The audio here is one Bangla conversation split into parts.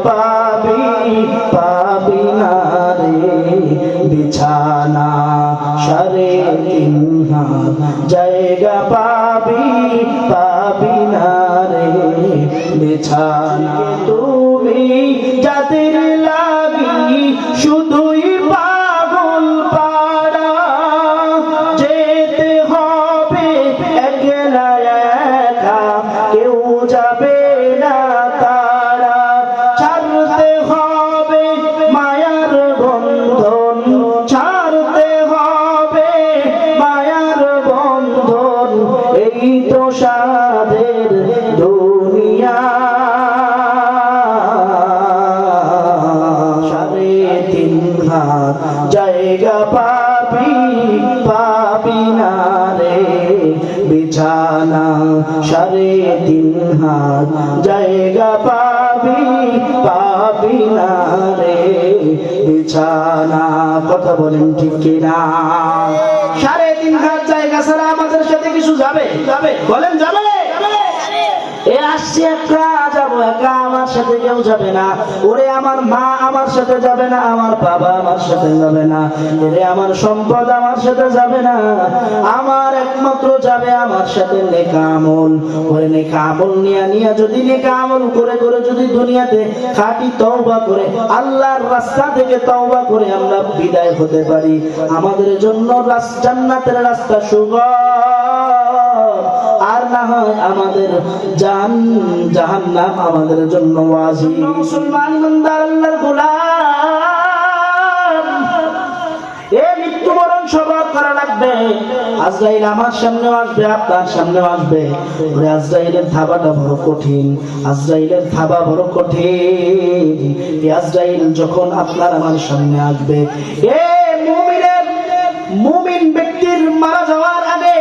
পাবি পাবি না রে বিছানা সাড়ে 3 হাত জায়গা পাবি পাবি না রে বিছানা তুমি যাদের লাগি শুধুই পাগল পাড়া যেতে হবে একলা একা কেউ যাবে না তারা ছাড়তে হবে মায়ার বন্ধন ছাড়তে হবে মায়ার বন্ধন এই তো সাধের দুনিয়া 3.5 হাত জায়গা পাবি পাবি না রে বিছানা 3.5 হাত জায়গা পাবি পাবি না রে বিছানা কথা বলেন ঠিক কিনা 3.5 হাত জায়গা ছাড়া আমাদের সাথে কিছু যাবে যাবে বলেন যাবে এ আসছে একা যাবো একা আমার সাথে কেউ যাবে না ওরে আমার মা আমার সাথে যাবে না আমার বাবা আমার সাথে যাবে না এরে আমার সম্পদ আমার সাথে যাবে না আমার একমাত্র যাবে আমার সাথে নেক আমল ওরে নেক আমল নিয়ে যদি নেক আমল করে করে যদি দুনিয়াতে খাঁটি তওবা করে আল্লাহর রাস্তা থেকে তওবা করে আমরা বিদায় হতে পারি আমাদের জন্য জান্নাতের রাস্তা সুগম আর না হয় আমাদের জাহান্নাম আমাদের জন্য ওয়াজিব মুসলমান ইমানদার আল্লাহর গোলাম এ মৃত্যুবরণ সবার করা লাগবে আজরাইল আমার সামনে আসবে আপনার সামনে আসবে ওরে আজরাইলের থাবাটা বড় কঠিন আজরাইলের থাবা বড় কঠিন এই আজরাইল যখন আপনার আমার সামনে আসবে এ মুমিন ব্যক্তির মারা যাওয়ার আগে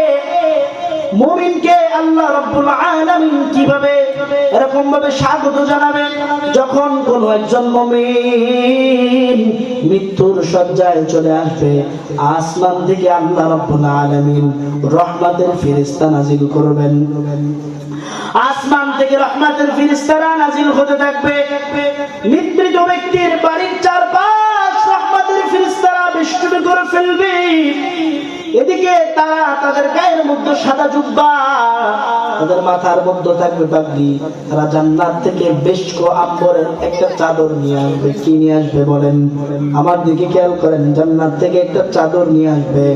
মুমিনকে আল্লাহ রাব্বুল আলামিন কিভাবে এরকম ভাবে স্বাগত জানাবেন যখন কোন একজন মুমিন মৃত্যুর শয্যায় চলে আসবে আসমান থেকে আল্লাহ রাব্বুল আলামিন রহমতের ফেরেশতা নাযিল করবেন আসমান থেকে রহমতের ফেরেশতারা নাযিল হতে থাকবে মৃত ব্যক্তির বাড়ির চারপাশ রহমতের ফেরেশতারা বেষ্টনী করে ফেলবে এদিকে তারা তাদের গায়ের মধ্যে সাদা জুব্বা তাদের মাথার মধ্যে থাকবে পাগড়ি তারা জান্নাত থেকে বেশকো আম্বরের একটা চাদর নিয়ে আসবে কি নিয়ে আসবে বলেন আমার দিকে খেয়াল করেন জান্নাত থেকে একটা চাদর নিয়ে আসবে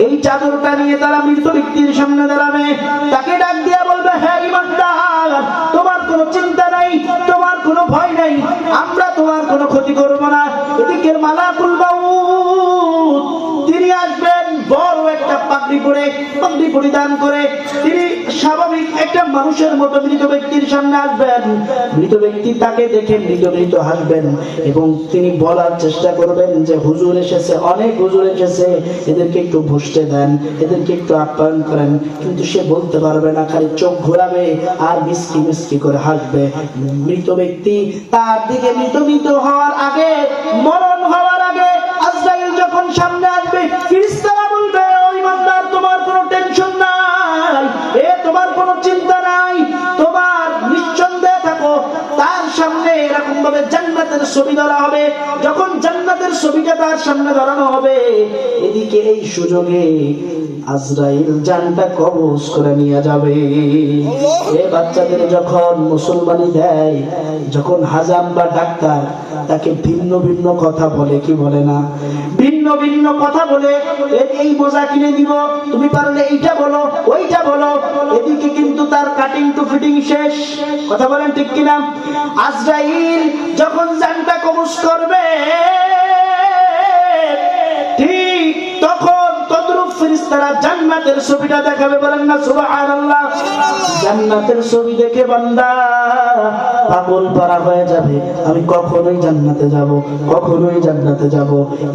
এই চাদরটা নিয়ে তারা মৃত ব্যক্তির সামনে দাঁড়াবে তাকে ডাক দিয়া বলবে হ্যাঁ ইমানদার তোমার কোনো চিন্তা নাই তোমার কোনো ভয় নাই আমরা তোমার কোনো ক্ষতি করব না এদিকে মালাকুল মাউত তিনি আসবেন বড় একটা পাগড়ি পরিধান করে তিনি স্বাভাবিক একটা মানুষের মতো মৃত ব্যক্তির সামনে আসবেন মৃত ব্যক্তি তাকে দেখে মৃত হাসবেন এবং তিনি বলার চেষ্টা করবেন যে হুজুর এসেছে অনেক হুজুর এসেছে এদেরকে একটু বসতে দেন এদেরকে একটু আপ্যায়ন করেন কিন্তু সে বলতে পারবে না খালি চোখ ঘোরাবে আর মিষ্টি মিষ্টি করে হাসবে মৃত ব্যক্তি তার দিকে মৃত হওয়ার আগে মরণ হওয়ার আগে আজরাইল যখন সামনে আসবে ফেরেশতারা বলবে ও ইমানদার তোমার কোনো টেনশন নাই তোমার কোনো চিন্তা নাই তোমার নিশ্চিন্তে থাকো তার সামনে এরকম ভাবে জান্নাতের ছবি ধরা হবে যখন জান্নাতের ছবিটা তার সামনে ধরানো হবে এদিকে এই সুযোগে আজরাইল জানটা কবজ করে নিয়ে যাবে এই বাচ্চাদের যখন মুসলমানি দেয় যখন হাজাম বা ডাক্তার তাকে ভিন্ন ভিন্ন কথা বলে কি বলে না ভিন্ন ভিন্ন কথা বলে এই বোঝা কিনে দিব তুমি পারলে এইটা বলো ওইটা বলো এদিকে কিন্তু তার কাটিং টু ফিটিং শেষ কথা বলেন ঠিক কিনা আজরাইল যখন জানটা কবজ করবে ঠিক তখন তদ্রুপ ফেরেশতারা জান্নাতের ছবিটা দেখাবে বলেন না সুবহানাল্লাহ জান্নাতের ছবি দেখে বান্দা পাগল পারা হয়ে যাবে আমি কখনোই জান্নাতে যাব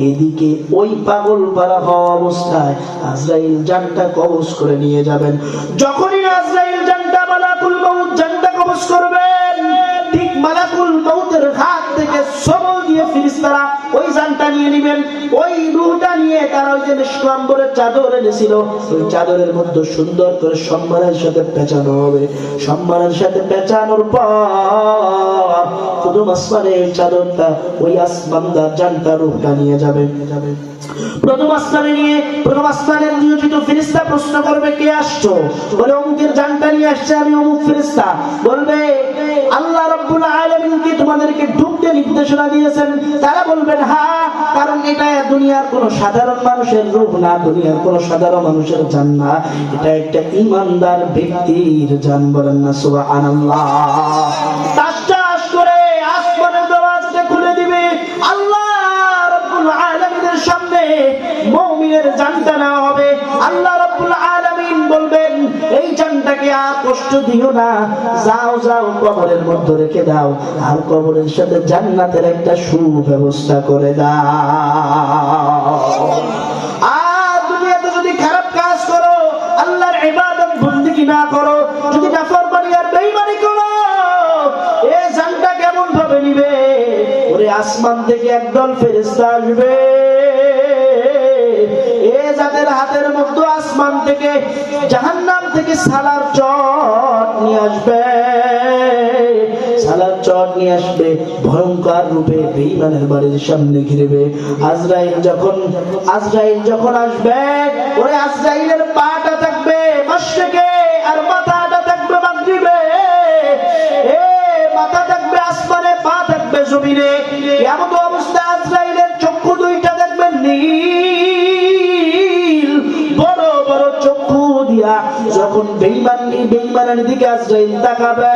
এদিকে ওই পাগল পারা হওয়া অবস্থায় আজরাইল জানটা কবজ করে নিয়ে যাবেন যখনই আজরাইল জানটা মালাকুল মউত জানটা কবজ করবেন ঠিক মালাকুল মউতের হাত থেকে সবল দিয়ে ফেরেশতারা ওই জানটা নিয়ে নেবেন। ওই রূহটা নিয়ে তারা ওই যে নিষ্কম্বরের চাদর এনেছিল, ওই চাদরের মধ্যে সুন্দর করে সম্মানের সাথে পেঁচানো হবে। সম্মানের সাথে পেঁচানোর পর প্রথম আসমানের চাদরটা ওই আসমানদার জানটা রূহটা নিয়ে যাবে। প্রথম আসমানের নিয়োজিত ফেরেশতা প্রশ্ন করবে, কে আসছো? বলে অমুকের জানটা নিয়ে আসছে, আমি অমুক ফেরেশতা। বলবে আল্লাহ রাব্বুল আলামিন কি তোমাদেরকে ঢুকতে নির্দেশনা দিয়েছেন? তারা বলবেন হ্যাঁ, কারণ এটা দুনিয়ার কোন সাধারণ মানুষের রূহ না, দুনিয়ার কোন সাধারণ মানুষের জান না, এটা একটা ঈমানদার ব্যক্তির জান। বলেন না সুবহানাল্লাহ। তাস করে আসমানের দরজাটা খুলে দিবে। আল্লাহ রাব্বুল আলামিনের সামনে মুমিনের জানটা নেওয়া হবে। আল্লাহ রাব্বুল আলামিন বলবেন, এই জানটাকে আর কষ্ট দিও না, যাও যাও কবরের মধ্যে রেখে দাও, আর কবরের সাথে জান্নাতের একটা সুব্যবস্থা করে দাও। আর দুনিয়াতে যদি খারাপ কাজ করো, আল্লাহর ইবাদত বন্দেগী না করো, যদি নাফরমানি আর বেঈমানি করো, এই জানটা কেমন ভাবে নিবে? ওরে আসমান থেকে একদল ফেরেশতা আসবে, যাদের হাতের মধ্যে আসমান থেকে জাহান্নাম থেকে সালার চট নিয়ে আসবে, সালার চট নিয়ে আসবে, ভয়ঙ্কর রূপে বেঈমানের বাড়ির সামনে ঘিরবে। আজরাইল যখন আসবে, ওরে আজরাইলের পাটা থাকবে মাশরিকে আর মাথাটা থাকবে মাগরিবে। মাথা থাকবে আসমানে, পা থাকবে জমিনে। এমন অবস্থা আজরাইলের চক্ষু দুইটা দেখবেন নীল, বড় বড় চক্ষু দিয়া যখন বেঈমানের দিকে আজরাইল তাকাবে,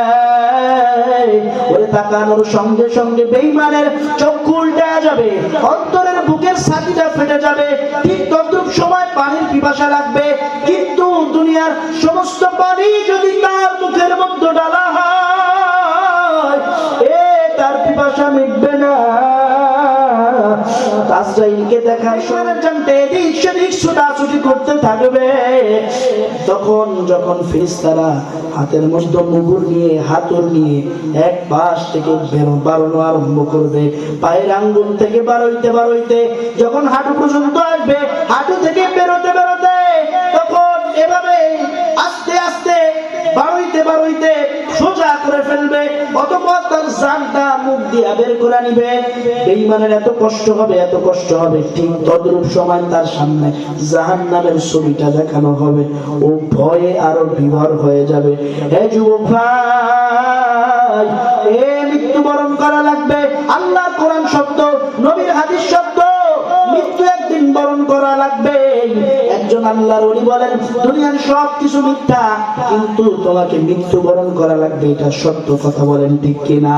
ওরে তাকানোর সঙ্গে সঙ্গে বেঈমানের চক্ষু উল্টে যাবে, অন্তরের বুকের ছাতিটা ফেটে যাবে। ঠিক তদ্রুপ সময় পানির পিপাসা লাগবে, কিন্তু দুনিয়ার সমস্ত পানি যদি তার মুখের মধ্যে ডালা হয়, তার পিপাসা মিটবে না। আজরাইলকে দেখার সময় জানতে এদিক সেদিক ছোটাছুটি করতে থাকবে। তখন যখন ফেরেশতারা হাতের মধ্যে মুগুর নিয়ে, হাতুড় নিয়ে এক পাশ থেকে বাড়ানো আরম্ভ করবে, পায়ের আঙ্গুল থেকে বাড়াইতে যখন হাঁটু পর্যন্ত আসবে, হাঁটু থেকে বেরোতে তখন এভাবে আস্তে আস্তে বাড়াইতে সোজা করে ফেলবে। অতঃপর তার জানটা মুখ দিয়ে বের করে নিবে। বেঈমানের এত কষ্ট হবে, ঠিক তদ্রূপ সময় তার সামনে জাহান্নামের ছবিটা দেখানো হবে, ও ভয়ে আরো বিভোর হয়ে যাবে। হে যুবক ভাই, মৃত্যুবরণ করা লাগবে। আল্লাহর কোরআন শব্দ, নবীর হাদিস শব্দ, মৃত্যু একদিন বরণ করা লাগবে। একজন আল্লাহর ওলি বলেন, দুনিয়ার সব কিছু মিথ্যা, কিন্তু তোমাকে মৃত্যুবরণ করা লাগবে, এটা সত্য কথা। বলেন ঠিক কিনা?